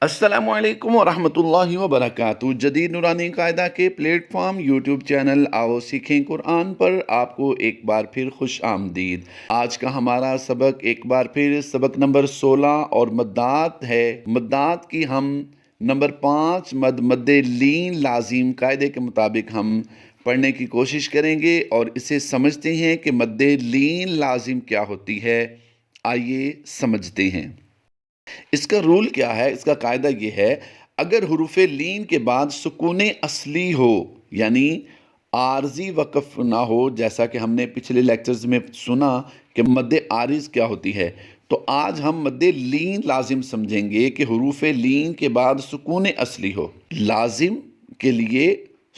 अस्सलामु अलैकुम वरहमतुल्लाहि वबरकातुहू। जदीद नूरानी कायदा के प्लेटफॉर्म यूट्यूब चैनल आओ सीखें कुरान पर आपको एक बार फिर खुश आमदीद। आज का हमारा सबक एक बार फिर सबक नंबर 16 और मद्दात है। मद्दात की हम नंबर 5 मद्दे लीन लाजिम कायदे के मुताबिक हम पढ़ने की कोशिश करेंगे और इसे समझते हैं कि मद्दे लीन लाजिम क्या होती है। आइए समझते हैं। इसका रूल क्या है, इसका कायदा ये है, अगर हुरूफ लीन के बाद सुकून असली हो यानी आर्जी वक़फ़ ना हो, जैसा कि हमने पिछले लेक्चर्स में सुना कि मद्दे आरिज़ क्या होती है, तो आज हम मद्दे लीन लाजिम समझेंगे कि हुरूफ लीन के बाद सुकून असली हो। लाजिम के लिए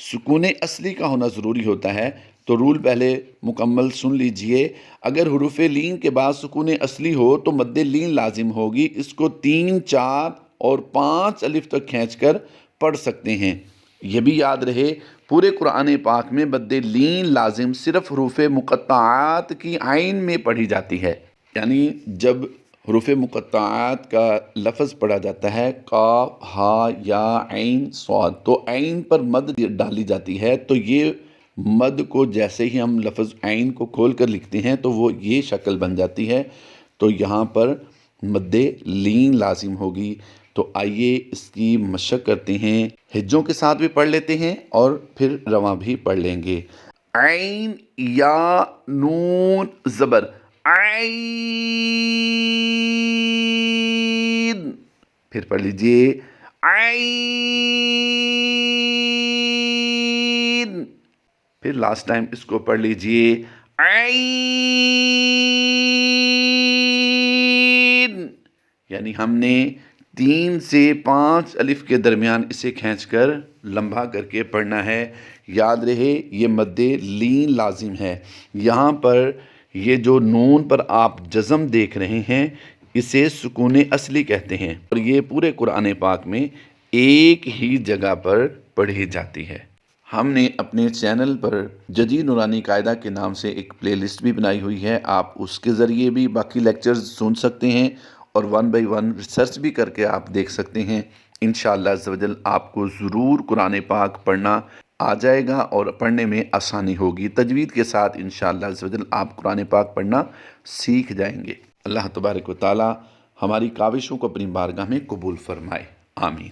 सुकून असली का होना ज़रूरी होता है। तो रूल पहले मुकम्मल सुन लीजिए। अगर हुरूफ लीन के बाद सुकून असली हो तो मद्दे लीन लाजिम होगी। इसको 3, 4 और 5 अलिफ तक खींचकर पढ़ सकते हैं। यह भी याद रहे, पूरे कुरान पाक में मद्दे लीन लाजिम सिर्फ हुरूफ मुक़त्तआत की आइन में पढ़ी जाती है। यानी जब हुरूफ मुक़त्तआत का लफ्ज़ पढ़ा जाता है, काफ, हा, या, ऐन, स्वाद, तो ऐन पर मद डाली जाती है। तो ये मद को जैसे ही हम लफ्ज़ ऐन को खोल कर लिखते हैं तो वो ये शक्ल बन जाती है। तो यहाँ पर मद्दे लीन लाजिम होगी। तो आइए इसकी मशक करते हैं। हिज्जों के साथ भी पढ़ लेते हैं और फिर रवां भी पढ़ लेंगे। ऐन, या, नून, ज़बर, ऐन। फिर पढ़ लीजिए ऐन। फिर लास्ट टाइम इसको पढ़ लीजिए ऐन। यानी हमने 3 से 5 अलिफ के दरमियान इसे खींचकर लंबा करके पढ़ना है। याद रहे ये मद्दे लीन लाजिम है। यहाँ पर ये जो नून पर आप जज़म देख रहे हैं, इसे सुकून असली कहते हैं और ये पूरे कुरान पाक में एक ही जगह पर पढ़ी जाती है। हमने अपने चैनल पर जदीद नूरानी कायदा के नाम से एक प्लेलिस्ट भी बनाई हुई है। आप उसके ज़रिए भी बाकी लेक्चर्स सुन सकते हैं और 1 बाय 1 रिसर्च भी करके आप देख सकते हैं। इंशाअल्लाह अज़्ज़वजल आपको ज़रूर कुरान पाक पढ़ना आ जाएगा और पढ़ने में आसानी होगी। तजवीद के साथ इंशाअल्लाह अज़्ज़वजल आप कुरान पाक पढ़ना सीख जाएंगे। अल्लाह तबारक व तआला हमारी काविशों को अपनी बारगाह में कबूल फरमाए। आमीन।